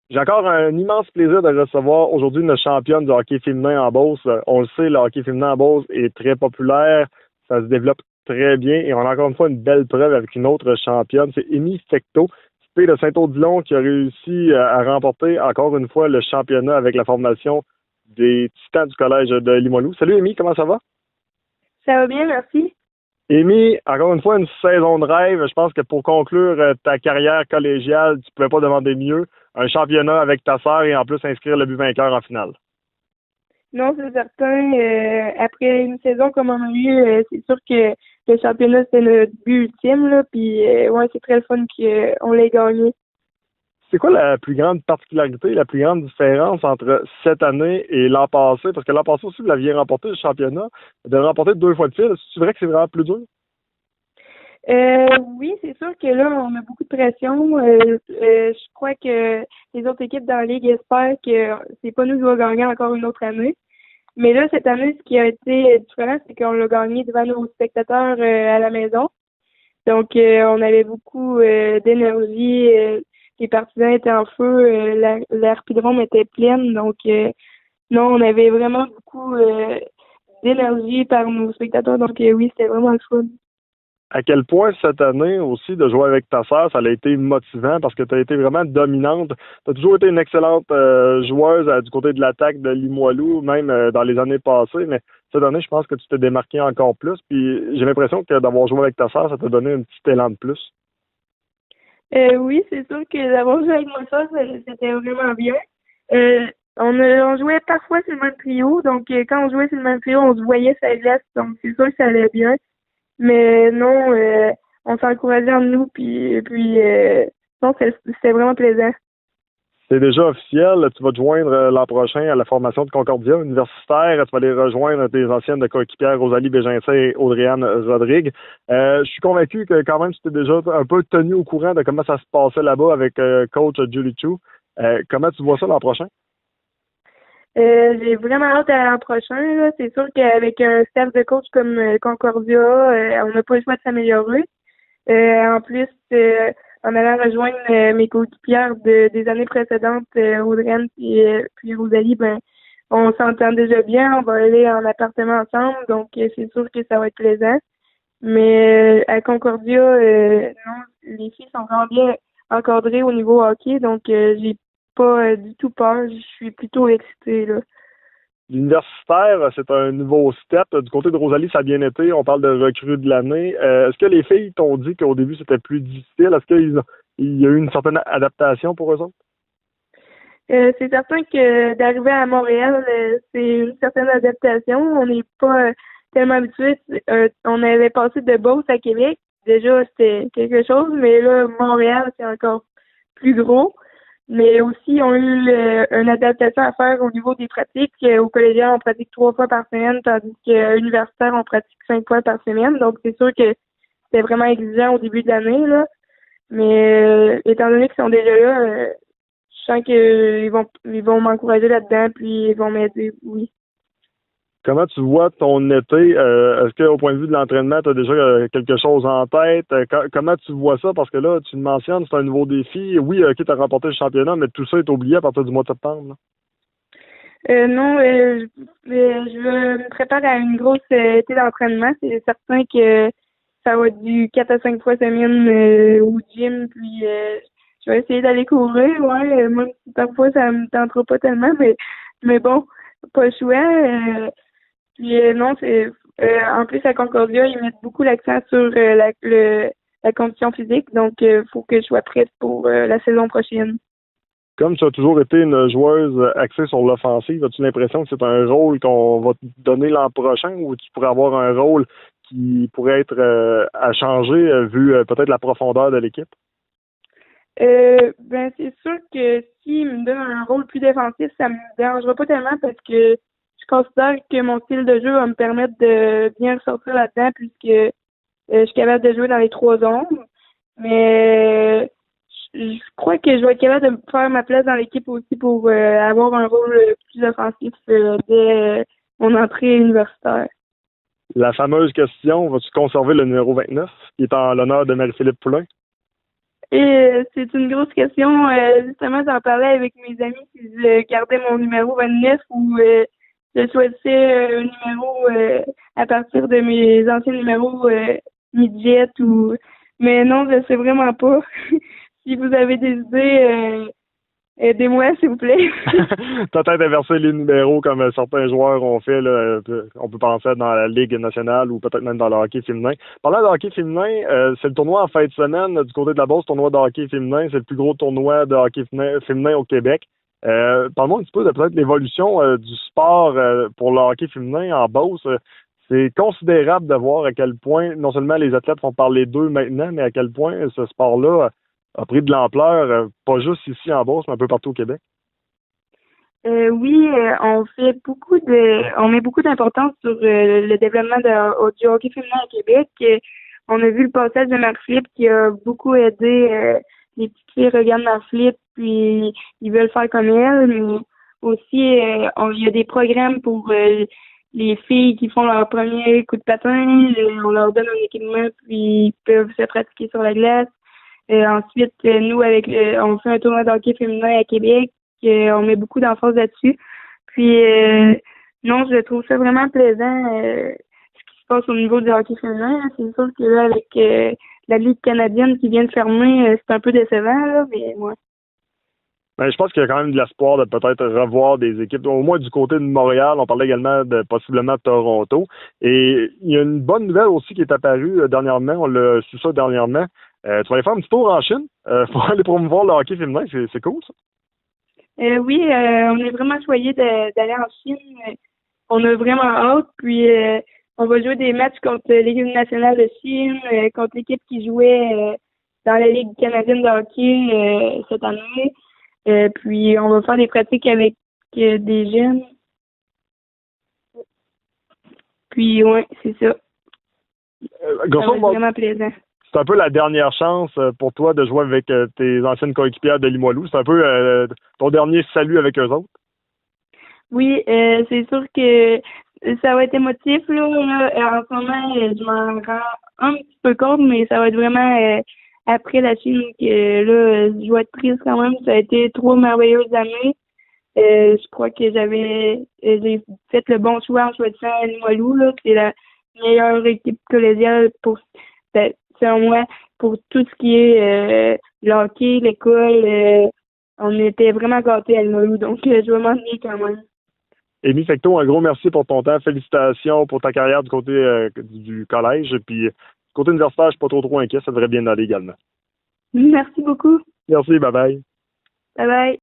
J'ai encore un immense plaisir de recevoir aujourd'hui une championne du hockey féminin en Beauce. On le sait, le hockey féminin en Beauce est très populaire, ça se développe très bien et on a encore une fois une belle preuve avec une autre championne, c'est Amy Fecteau, de Saint-Odilon qui a réussi à remporter encore une fois le championnat avec la formation des Titans du Collège de Limoilou. Salut Amy, comment ça va? Ça va bien, merci. Amy, encore une fois, une saison de rêve. Je pense que pour conclure ta carrière collégiale, tu ne pouvais pas demander mieux. Un championnat avec ta sœur et en plus inscrire le but vainqueur en finale. Non, c'est certain. Après une saison comme on a eu, c'est sûr que le championnat, c'était notre but ultime, là. Puis, ouais, c'est très le fun qu'on l'ait gagné. C'est quoi la plus grande particularité, la plus grande différence entre cette année et l'an passé? Parce que l'an passé aussi, vous l'aviez remporté le championnat. De le remporter 2 fois de fil, c'est vrai que c'est vraiment plus dur? Oui, c'est sûr que là, on a beaucoup de pression. Je crois que les autres équipes dans la Ligue espèrent que c'est pas nous qui va gagner encore une autre année. Mais là, cette année, ce qui a été différent, c'est qu'on l'a gagné devant nos spectateurs à la maison. Donc, on avait beaucoup d'énergie. Les partisans étaient en feu. L'Arpidrome était pleine. Donc, non, on avait vraiment beaucoup d'énergie par nos spectateurs. Donc, oui, c'était vraiment le fun. À quel point cette année aussi de jouer avec ta sœur, ça a été motivant parce que tu as été vraiment dominante. Tu as toujours été une excellente joueuse du côté de l'attaque de Limoilou, même dans les années passées, mais cette année, je pense que tu t'es démarqué encore plus. Puis j'ai l'impression que d'avoir joué avec ta sœur, ça t'a donné un petit élan de plus. Oui, c'est sûr que d'avoir joué avec moi c'était vraiment bien. On jouait parfois sur le même trio. Donc, quand on jouait sur le même trio, on se voyait sur la glace. Donc, c'est sûr que ça allait bien. Mais non, on s'encourageait entre nous, puis non, c'était vraiment plaisant. C'est déjà officiel, tu vas te joindre l'an prochain à la formation de Concordia universitaire. Tu vas aller rejoindre tes anciennes coéquipières Rosalie Bégin et Audriane Rodrigue. Je suis convaincu que quand même tu t'es déjà un peu tenu au courant de comment ça se passait là-bas avec coach Julie Chu. Comment tu vois ça l'an prochain? J'ai vraiment hâte à l'an prochain, là. C'est sûr qu'avec un staff de coach comme Concordia, on n'a pas le choix de s'améliorer. En plus, en allant rejoindre mes coéquipières des années précédentes, Audrey puis Rosalie, ben, on s'entend déjà bien, on va aller en appartement ensemble, donc c'est sûr que ça va être plaisant. Mais à Concordia, non, les filles sont vraiment bien encadrées au niveau hockey, donc j'ai pas du tout peur, je suis plutôt excitée, là. L'universitaire, c'est un nouveau step. Du côté de Rosalie, ça a bien été. On parle de recrue de l'année. Est-ce que les filles t'ont dit qu'au début, c'était plus difficile? Est-ce qu'il y a eu une certaine adaptation pour eux autres? C'est certain que d'arriver à Montréal, c'est une certaine adaptation. On n'est pas tellement habitué. On avait passé de Beauce à Québec. Déjà, c'était quelque chose, mais là, Montréal, c'est encore plus gros. Mais aussi, on a eu une adaptation à faire au niveau des pratiques. Au collégien, on pratique 3 fois par semaine, tandis qu'à l'universitaire, on pratique 5 fois par semaine. Donc, c'est sûr que c'était vraiment exigeant au début de l'année, là. Mais étant donné qu'ils sont déjà là, je sens qu'ils vont m'encourager là-dedans, puis ils vont m'aider, oui. Comment tu vois ton été? Est-ce qu'au point de vue de l'entraînement, tu as déjà quelque chose en tête? Comment tu vois ça? Parce que là, tu le mentionnes, c'est un nouveau défi. Oui, OK, tu as remporté le championnat, mais tout ça est oublié à partir du mois de septembre, là. Non, je me prépare à une grosse été d'entraînement. C'est certain que ça va être du 4 à 5 fois semaine au gym, puis je vais essayer d'aller courir, ouais, même si parfois ça me tentera pas tellement, mais bon, pas le choix. Puis non, c'est en plus à Concordia, ils mettent beaucoup l'accent sur la condition physique, donc faut que je sois prête pour la saison prochaine. Comme tu as toujours été une joueuse axée sur l'offensive, as-tu l'impression que c'est un rôle qu'on va te donner l'an prochain ou tu pourrais avoir un rôle qui pourrait être à changer vu peut-être la profondeur de l'équipe? Ben c'est sûr que s'il me donne un rôle plus défensif, ça me dérangera pas tellement parce que je considère que mon style de jeu va me permettre de bien ressortir là-dedans puisque je suis capable de jouer dans les 3 zones. Mais je crois que je vais être capable de faire ma place dans l'équipe aussi pour avoir un rôle plus offensif dès mon entrée universitaire. La fameuse question, vas-tu conserver le numéro 29, qui est en l'honneur de Marie-Philippe Poulain? C'est une grosse question. Justement, j'en parlais avec mes amis si je gardais mon numéro 29 ou je choisissais un numéro à partir de mes anciens numéros midget ou mais non, je sais vraiment pas. Si vous avez des idées, aidez-moi s'il vous plaît. Peut-être inverser les numéros comme certains joueurs ont fait. Là, on peut penser dans la Ligue nationale ou peut-être même dans le hockey féminin. Parlant de hockey féminin, c'est le tournoi en fin de semaine du côté de la Beauce, tournoi de hockey féminin. C'est le plus gros tournoi de hockey féminin au Québec. Parle-moi un petit peu de peut-être l'évolution du sport pour le hockey féminin en Beauce. C'est considérable de voir à quel point non seulement les athlètes font parler d'eux maintenant, mais à quel point ce sport-là a pris de l'ampleur, pas juste ici en Beauce, mais un peu partout au Québec. Oui, on met beaucoup d'importance sur le développement du hockey féminin au Québec. On a vu le passage de Marc-Philippe qui a beaucoup aidé les petites filles regardent Marc-Philippe, puis ils veulent faire comme elle, mais aussi il y a des programmes pour les filles qui font leur premier coup de patin, on leur donne un équipement, puis ils peuvent se pratiquer sur la glace. Ensuite, nous, on fait un tournoi de hockey féminin à Québec. On met beaucoup d'emphase là-dessus. Puis, non, je trouve ça vraiment plaisant, ce qui se passe au niveau du hockey féminin. C'est sûr que là, avec la Ligue canadienne qui vient de fermer, c'est un peu décevant, là, mais moi. Ben, je pense qu'il y a quand même de l'espoir de peut-être revoir des équipes, au moins du côté de Montréal. On parlait également de possiblement de Toronto. Et il y a une bonne nouvelle aussi qui est apparue dernièrement. On l'a su ça dernièrement. Tu vas aller faire un petit tour en Chine pour aller promouvoir le hockey féminin. C'est cool, ça. Oui, on est vraiment choyés d'aller en Chine. On a vraiment hâte. Puis, on va jouer des matchs contre l'équipe nationale de Chine, contre l'équipe qui jouait dans la Ligue canadienne de hockey cette année. Puis, on va faire des pratiques avec des jeunes. Puis, ouais, c'est ça. Ça va être vraiment plaisant. C'est un peu la dernière chance pour toi de jouer avec tes anciennes coéquipières de Limoilou. C'est un peu ton dernier salut avec eux autres. Oui, c'est sûr que ça va être émotif, là. En ce moment, je m'en rends un petit peu compte, mais ça va être vraiment après la Chine que là, je vais être triste quand même. Ça a été 3 merveilleuses années. Je crois que j'ai fait le bon choix en choisissant Limoilou, là. C'est la meilleure équipe collégiale selon moi, pour tout ce qui est le hockey, l'école. On était vraiment gâtés à Limoilou, donc je vais m'ennuyer quand même. Amy Fecteau, un gros merci pour ton temps. Félicitations pour ta carrière du côté du collège. Puis, du côté universitaire, je suis pas trop inquiet. Ça devrait bien aller également. Merci beaucoup. Merci, bye-bye. Bye-bye.